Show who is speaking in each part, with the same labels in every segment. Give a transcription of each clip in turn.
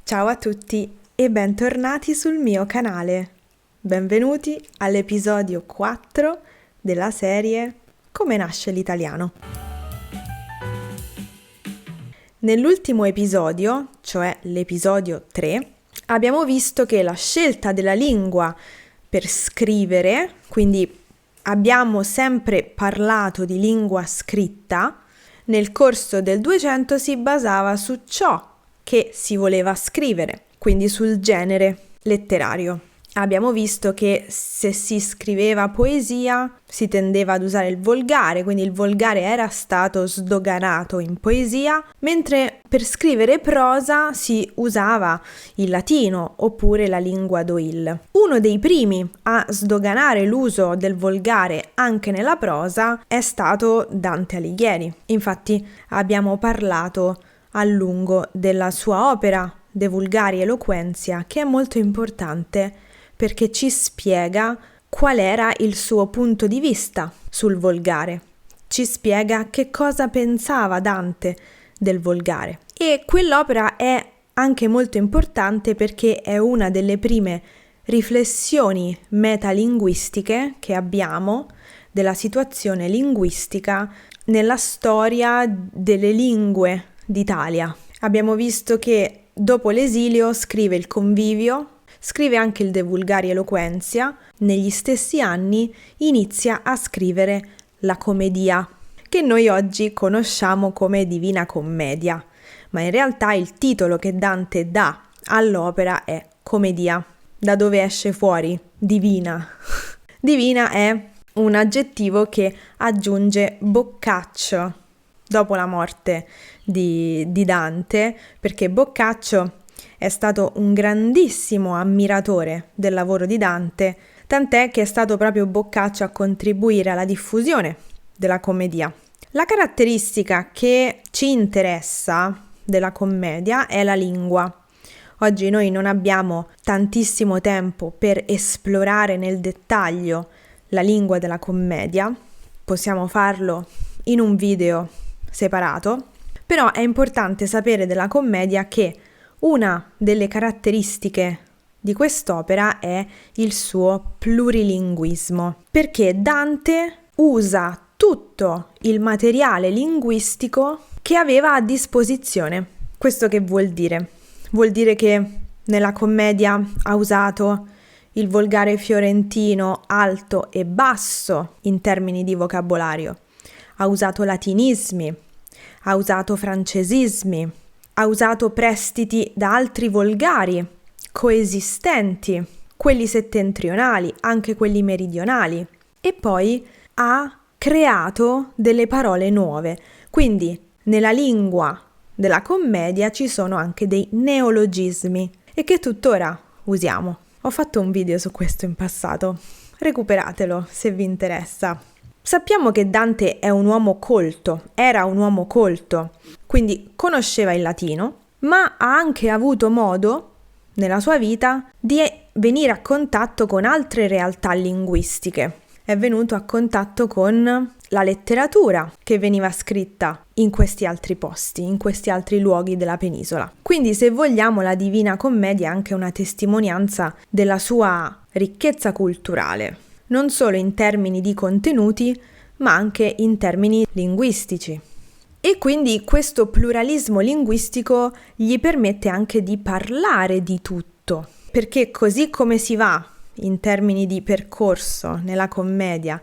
Speaker 1: Ciao a tutti e bentornati sul mio canale. Benvenuti all'episodio 4 della serie Come nasce l'italiano. Nell'ultimo episodio, cioè l'episodio 3, abbiamo visto che la scelta della lingua per scrivere, quindi abbiamo sempre parlato di lingua scritta, nel corso del 200 si basava su ciò che si voleva scrivere, quindi sul genere letterario. Abbiamo visto che se si scriveva poesia si tendeva ad usare il volgare, quindi il volgare era stato sdoganato in poesia, mentre per scrivere prosa si usava il latino oppure la lingua d'Oil. Uno dei primi a sdoganare l'uso del volgare anche nella prosa è stato Dante Alighieri. Infatti abbiamo parlato a lungo della sua opera De Vulgari Eloquentia, che è molto importante perché ci spiega qual era il suo punto di vista sul volgare, ci spiega che cosa pensava Dante del volgare. E quell'opera è anche molto importante perché è una delle prime riflessioni metalinguistiche che abbiamo della situazione linguistica nella storia delle lingue d'Italia. Abbiamo visto che dopo l'esilio scrive il Convivio, scrive anche il De Vulgari Eloquentia, negli stessi anni inizia a scrivere la Commedia, che noi oggi conosciamo come Divina Commedia, ma in realtà il titolo che Dante dà all'opera è Commedia. Da dove esce fuori? Divina. Divina è un aggettivo che aggiunge Boccaccio dopo la morte di Dante, perché Boccaccio è stato un grandissimo ammiratore del lavoro di Dante, tant'è che è stato proprio Boccaccio a contribuire alla diffusione della commedia. La caratteristica che ci interessa della commedia è la lingua. Oggi noi non abbiamo tantissimo tempo per esplorare nel dettaglio la lingua della commedia, possiamo farlo in un video separato, però è importante sapere della commedia che una delle caratteristiche di quest'opera è il suo plurilinguismo, perché Dante usa tutto il materiale linguistico che aveva a disposizione. Questo che vuol dire? Vuol dire che nella commedia ha usato il volgare fiorentino alto e basso in termini di vocabolario, ha usato latinismi, ha usato francesismi, ha usato prestiti da altri volgari coesistenti, quelli settentrionali, anche quelli meridionali, e poi ha creato delle parole nuove. Quindi nella lingua della commedia ci sono anche dei neologismi e che tuttora usiamo. Ho fatto un video su questo in passato, recuperatelo se vi interessa. Sappiamo che Dante è un uomo colto, era un uomo colto, quindi conosceva il latino, ma ha anche avuto modo nella sua vita di venire a contatto con altre realtà linguistiche. È venuto a contatto con la letteratura che veniva scritta in questi altri posti, in questi altri luoghi della penisola. Quindi, se vogliamo, la Divina Commedia è anche una testimonianza della sua ricchezza culturale, non solo in termini di contenuti, ma anche in termini linguistici. E quindi questo pluralismo linguistico gli permette anche di parlare di tutto, perché così come si va in termini di percorso nella commedia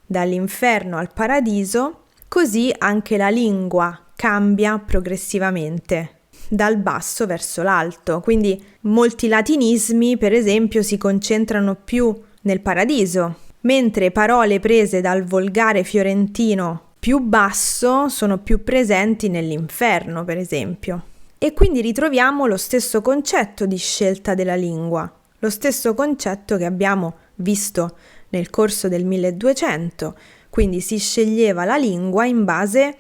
Speaker 1: dall'inferno al paradiso, così anche la lingua cambia progressivamente dal basso verso l'alto. Quindi molti latinismi, per esempio, si concentrano più nel paradiso, mentre parole prese dal volgare fiorentino più basso sono più presenti nell'inferno, per esempio. E quindi ritroviamo lo stesso concetto di scelta della lingua, lo stesso concetto che abbiamo visto nel corso del 1200, quindi si sceglieva la lingua in base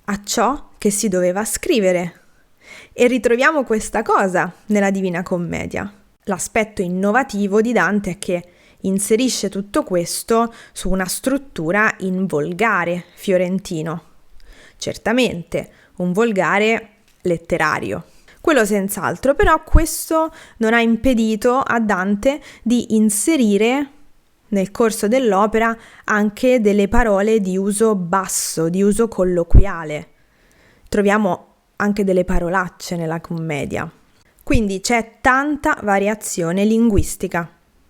Speaker 1: a ciò che si doveva scrivere. E ritroviamo questa cosa nella Divina Commedia. L'aspetto innovativo di Dante è che inserisce tutto questo su una struttura in volgare fiorentino. Certamente un volgare letterario. Quello senz'altro, però questo non ha impedito a Dante di inserire nel corso dell'opera anche delle parole di uso basso, di uso colloquiale. Troviamo anche delle parolacce nella commedia. Quindi c'è tanta variazione linguistica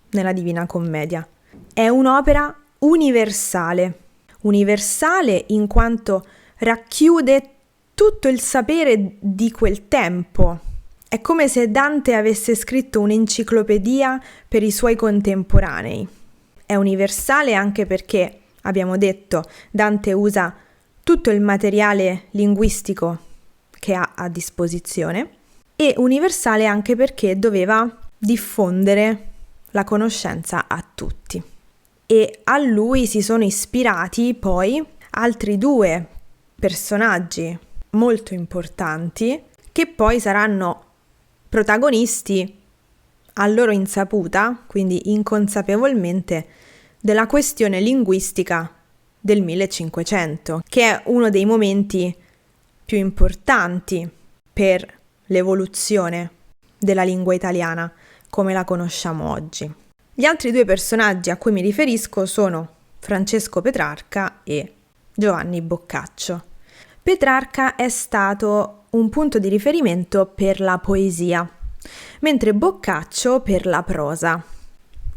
Speaker 1: nella Divina Commedia. È un'opera universale in quanto racchiude tutto il sapere di quel tempo. È come se Dante avesse scritto un'enciclopedia per i suoi contemporanei. È universale anche perché, abbiamo detto, Dante usa tutto il materiale linguistico che ha a disposizione, e universale anche perché doveva diffondere la conoscenza a tutti. E a lui si sono ispirati poi altri due personaggi molto importanti che poi saranno protagonisti a loro insaputa, quindi inconsapevolmente, della questione linguistica del 1500, che è uno dei momenti più importanti per l'evoluzione della lingua italiana come la conosciamo oggi. Gli altri due personaggi a cui mi riferisco sono Francesco Petrarca e Giovanni Boccaccio. Petrarca è stato un punto di riferimento per la poesia, mentre Boccaccio per la prosa.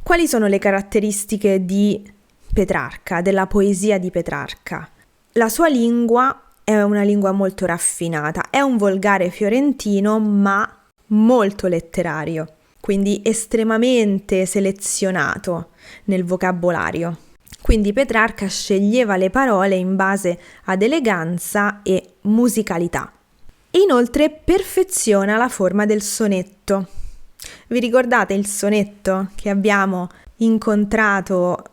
Speaker 1: Quali sono le caratteristiche di Petrarca, della poesia di Petrarca? La sua lingua è una lingua molto raffinata, è un volgare fiorentino ma molto letterario, quindi estremamente selezionato nel vocabolario. Quindi Petrarca sceglieva le parole in base ad eleganza e musicalità. Inoltre perfeziona la forma del sonetto. Vi ricordate il sonetto che abbiamo incontrato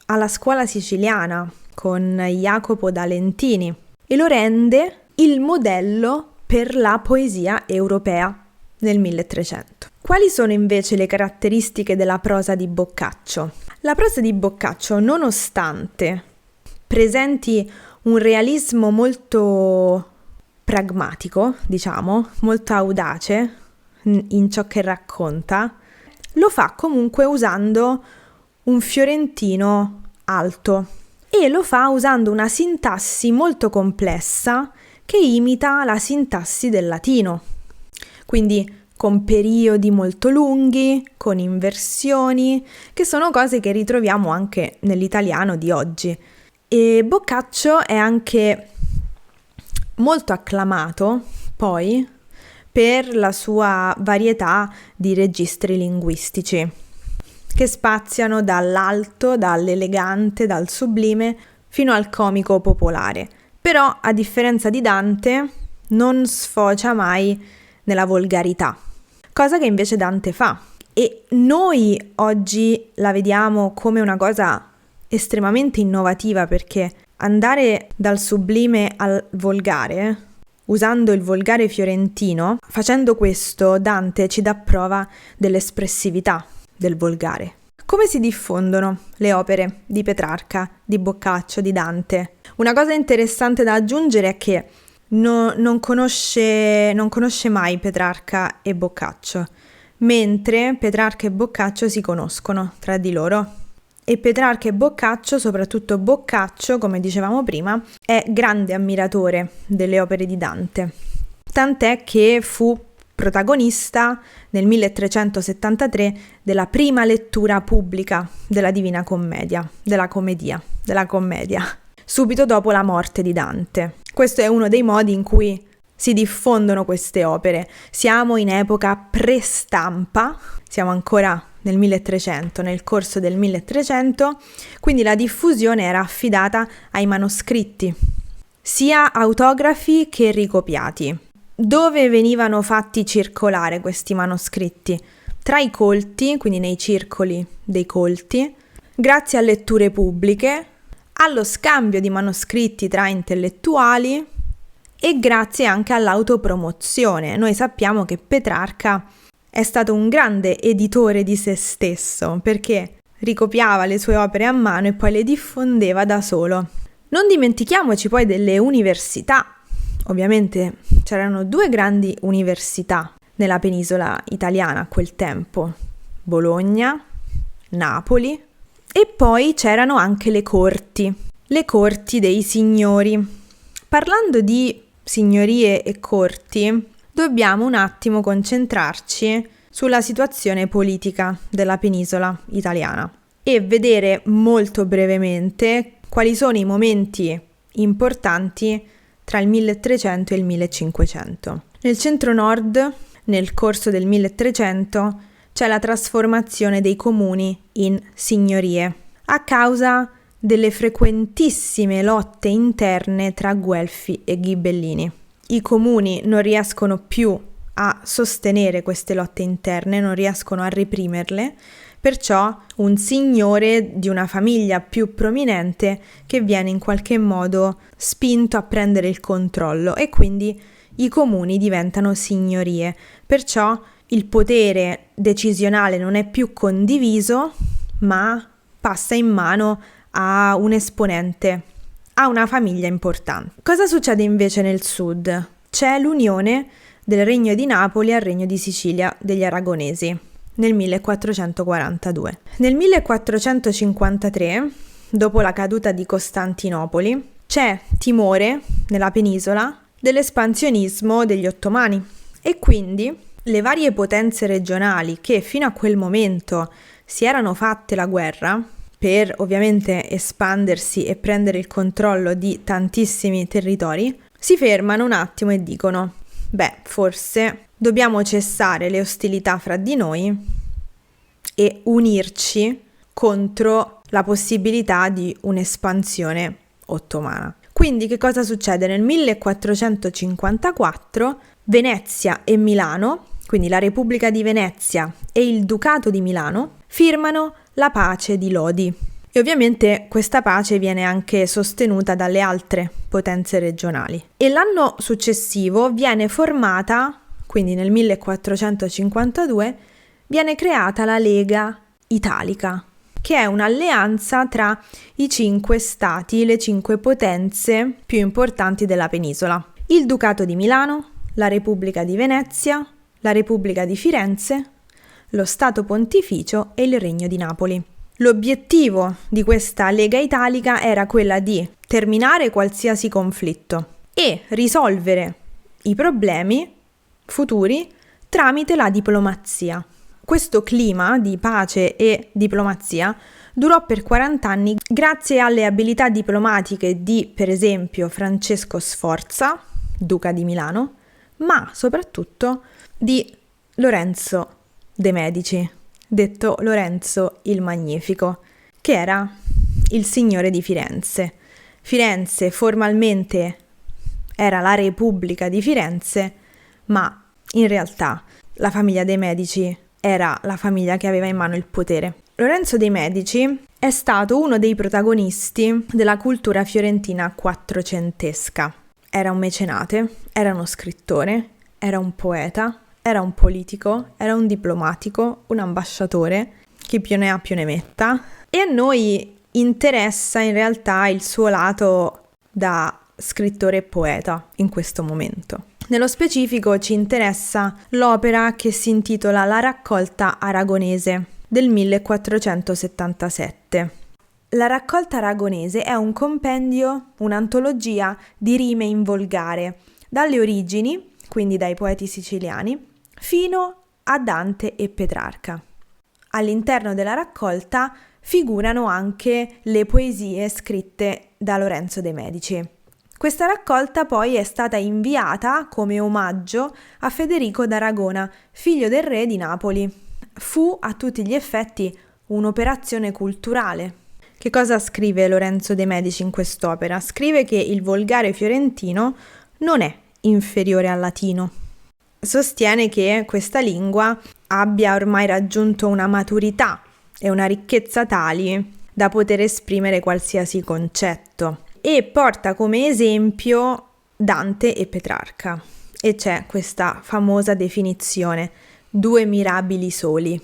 Speaker 1: alla scuola siciliana con Jacopo da Lentini e lo rende il modello per la poesia europea nel 1300. Quali sono invece le caratteristiche della prosa di Boccaccio? La prosa di Boccaccio, nonostante presenti un realismo molto pragmatico, diciamo, molto audace in ciò che racconta, lo fa comunque usando un fiorentino alto e lo fa usando una sintassi molto complessa che imita la sintassi del latino, quindi con periodi molto lunghi, con inversioni, che sono cose che ritroviamo anche nell'italiano di oggi. E Boccaccio è anche molto acclamato, poi, per la sua varietà di registri linguistici, che spaziano dall'alto, dall'elegante, dal sublime, fino al comico popolare. Però, a differenza di Dante, non sfocia mai nella volgarità, cosa che invece Dante fa. E noi oggi la vediamo come una cosa estremamente innovativa, perché andare dal sublime al volgare, usando il volgare fiorentino, facendo questo Dante ci dà prova dell'espressività del volgare. Come si diffondono le opere di Petrarca, di Boccaccio, di Dante? Una cosa interessante da aggiungere è che non conosce mai Petrarca e Boccaccio, mentre Petrarca e Boccaccio si conoscono tra di loro. E Petrarca e Boccaccio, soprattutto Boccaccio, come dicevamo prima, è grande ammiratore delle opere di Dante. Tant'è che fu protagonista nel 1373 della prima lettura pubblica della Divina Commedia, della commedia, subito dopo la morte di Dante. Questo è uno dei modi in cui si diffondono queste opere. Siamo in epoca pre-stampa, siamo ancora nel 1300, nel corso del 1300, quindi la diffusione era affidata ai manoscritti, sia autografi che ricopiati. Dove venivano fatti circolare questi manoscritti? Tra i colti, quindi nei circoli dei colti, grazie a letture pubbliche, allo scambio di manoscritti tra intellettuali e grazie anche all'autopromozione. Noi sappiamo che Petrarca è stato un grande editore di se stesso, perché ricopiava le sue opere a mano e poi le diffondeva da solo. Non dimentichiamoci poi delle università ovviamente c'erano due grandi università nella penisola italiana a quel tempo, Bologna, Napoli, e poi c'erano anche le corti dei signori. Parlando di signorie e corti, dobbiamo un attimo concentrarci sulla situazione politica della penisola italiana e vedere molto brevemente quali sono i momenti importanti tra il 1300 e il 1500. Nel centro-nord, nel corso del 1300, c'è la trasformazione dei comuni in signorie a causa delle frequentissime lotte interne tra Guelfi e Ghibellini. I comuni non riescono più a sostenere queste lotte interne, non riescono a reprimerle, perciò un signore di una famiglia più prominente che viene in qualche modo spinto a prendere il controllo e quindi i comuni diventano signorie, perciò il potere decisionale non è più condiviso, ma passa in mano a un esponente, a una famiglia importante. Cosa succede invece nel sud? C'è l'unione del Regno di Napoli al Regno di Sicilia degli Aragonesi nel 1442. Nel 1453, dopo la caduta di Costantinopoli, c'è timore nella penisola dell'espansionismo degli ottomani e quindi le varie potenze regionali che fino a quel momento si erano fatte la guerra per ovviamente espandersi e prendere il controllo di tantissimi territori, si fermano un attimo e dicono: beh, forse dobbiamo cessare le ostilità fra di noi e unirci contro la possibilità di un'espansione ottomana. Quindi che cosa succede? Nel 1454 Venezia e Milano, quindi la Repubblica di Venezia e il Ducato di Milano, firmano la pace di Lodi. E ovviamente questa pace viene anche sostenuta dalle altre potenze regionali. E l'anno successivo viene formata, quindi nel 1452, viene creata la Lega Italica, che è un'alleanza tra i 5 stati, le 5 potenze più importanti della penisola. Il Ducato di Milano, la Repubblica di Venezia, la Repubblica di Firenze, lo Stato Pontificio e il Regno di Napoli. L'obiettivo di questa Lega Italica era quella di terminare qualsiasi conflitto e risolvere i problemi futuri tramite la diplomazia. Questo clima di pace e diplomazia durò per 40 anni grazie alle abilità diplomatiche di, per esempio, Francesco Sforza, duca di Milano, ma soprattutto di Lorenzo de' Medici, detto Lorenzo il Magnifico, che era il signore di Firenze. Firenze formalmente era la Repubblica di Firenze, ma in realtà la famiglia dei Medici era la famiglia che aveva in mano il potere. Lorenzo dei Medici è stato uno dei protagonisti della cultura fiorentina quattrocentesca. Era un mecenate, era uno scrittore, era un poeta, era un politico, era un diplomatico, un ambasciatore, chi più ne ha più ne metta. E a noi interessa in realtà il suo lato da scrittore e poeta in questo momento. Nello specifico ci interessa l'opera che si intitola La raccolta aragonese del 1477. La raccolta aragonese è un compendio, un'antologia di rime in volgare, dalle origini, quindi dai poeti siciliani, fino a Dante e Petrarca. All'interno della raccolta figurano anche le poesie scritte da Lorenzo de' Medici. Questa raccolta poi è stata inviata come omaggio a Federico d'Aragona, figlio del re di Napoli. Fu a tutti gli effetti un'operazione culturale. Che cosa scrive Lorenzo de' Medici in quest'opera? Scrive che il volgare fiorentino non è inferiore al latino. Sostiene che questa lingua abbia ormai raggiunto una maturità e una ricchezza tali da poter esprimere qualsiasi concetto e porta come esempio Dante e Petrarca e c'è questa famosa definizione, 2 mirabili soli,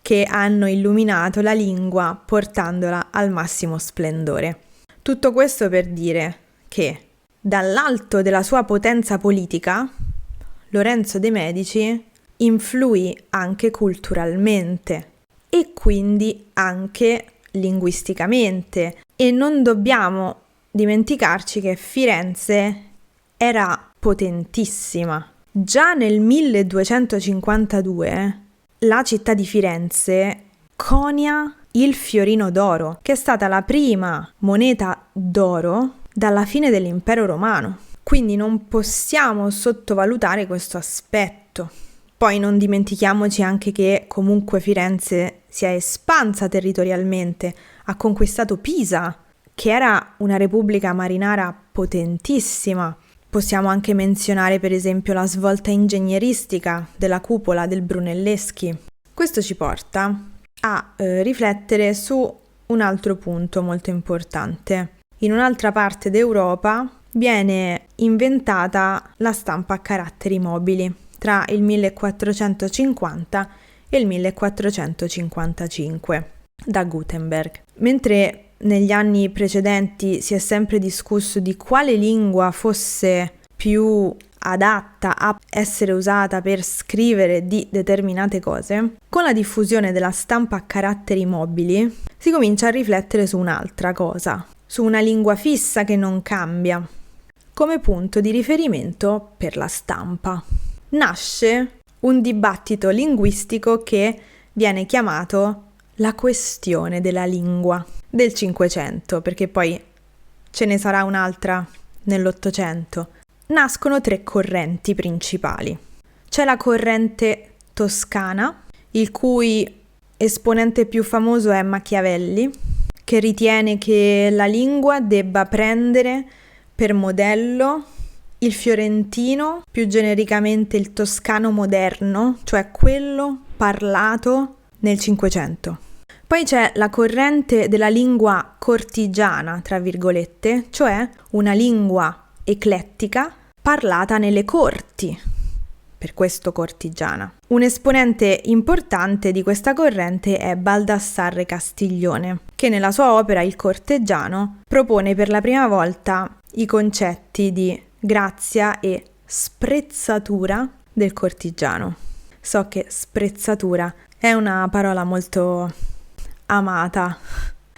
Speaker 1: che hanno illuminato la lingua portandola al massimo splendore. Tutto questo per dire che dall'alto della sua potenza politica, Lorenzo de' Medici influì anche culturalmente e quindi anche linguisticamente. E non dobbiamo dimenticarci che Firenze era potentissima. Già nel 1252 la città di Firenze conia il fiorino d'oro, che è stata la prima moneta d'oro dalla fine dell'Impero Romano. Quindi non possiamo sottovalutare questo aspetto. Poi non dimentichiamoci anche che comunque Firenze si è espansa territorialmente, ha conquistato Pisa, che era una repubblica marinara potentissima. Possiamo anche menzionare per esempio la svolta ingegneristica della cupola del Brunelleschi. Questo ci porta a riflettere su un altro punto molto importante. In un'altra parte d'Europa viene inventata la stampa a caratteri mobili tra il 1450 e il 1455 da Gutenberg. Mentre negli anni precedenti si è sempre discusso di quale lingua fosse più adatta a essere usata per scrivere di determinate cose, con la diffusione della stampa a caratteri mobili si comincia a riflettere su un'altra cosa, su una lingua fissa che non cambia, come punto di riferimento per la stampa. Nasce un dibattito linguistico che viene chiamato la questione della lingua del Cinquecento, perché poi ce ne sarà un'altra nell'Ottocento. Nascono 3 correnti principali. C'è la corrente toscana, il cui esponente più famoso è Machiavelli, che ritiene che la lingua debba prendere per modello il fiorentino, più genericamente il toscano moderno, cioè quello parlato nel Cinquecento. Poi c'è la corrente della lingua cortigiana, tra virgolette, cioè una lingua eclettica parlata nelle corti, per questo cortigiana. Un esponente importante di questa corrente è Baldassarre Castiglione, che nella sua opera Il corteggiano propone per la prima volta i concetti di grazia e sprezzatura del cortigiano. So che sprezzatura è una parola molto amata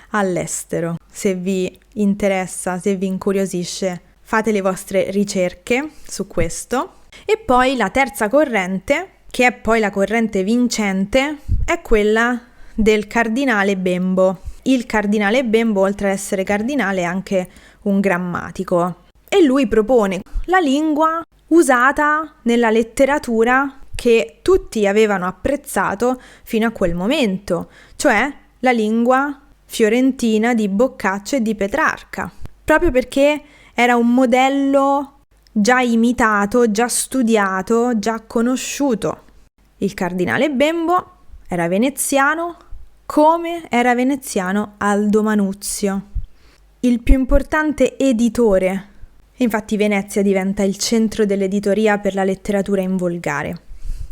Speaker 1: all'estero. Se vi interessa, se vi incuriosisce, fate le vostre ricerche su questo. E poi la terza corrente, che è poi la corrente vincente, è quella del cardinale Bembo. Il cardinale Bembo, oltre ad essere cardinale, è anche un grammatico. E lui propone la lingua usata nella letteratura che tutti avevano apprezzato fino a quel momento, cioè la lingua fiorentina di Boccaccio e di Petrarca, proprio perché era un modello già imitato, già studiato, già conosciuto. Il cardinale Bembo era veneziano, come era veneziano Aldo Manuzio, il più importante editore. Infatti Venezia diventa il centro dell'editoria per la letteratura in volgare.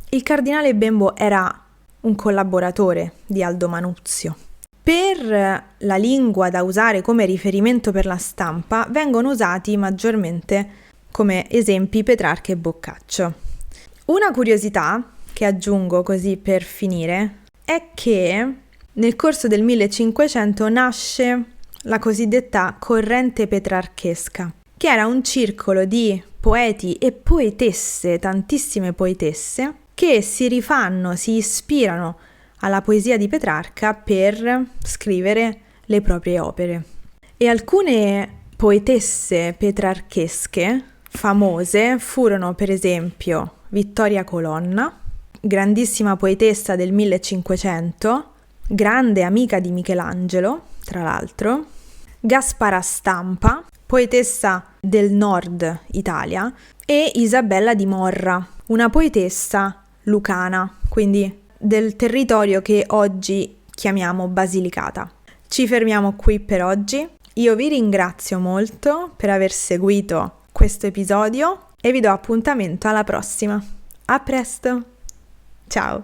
Speaker 1: Il cardinale Bembo era un collaboratore di Aldo Manuzio. Per la lingua da usare come riferimento per la stampa vengono usati maggiormente come esempi Petrarca e Boccaccio. Una curiosità che aggiungo così per finire è che nel corso del 1500 nasce la cosiddetta corrente petrarchesca, che era un circolo di poeti e poetesse, tantissime poetesse, che si rifanno, si ispirano alla poesia di Petrarca per scrivere le proprie opere. E alcune poetesse petrarchesche famose furono per esempio Vittoria Colonna, grandissima poetessa del 1500, grande amica di Michelangelo, tra l'altro, Gaspara Stampa, poetessa del nord Italia, e Isabella di Morra, una poetessa lucana, quindi del territorio che oggi chiamiamo Basilicata. Ci fermiamo qui per oggi. Io vi ringrazio molto per aver seguito questo episodio e vi do appuntamento alla prossima. A presto! Ciao!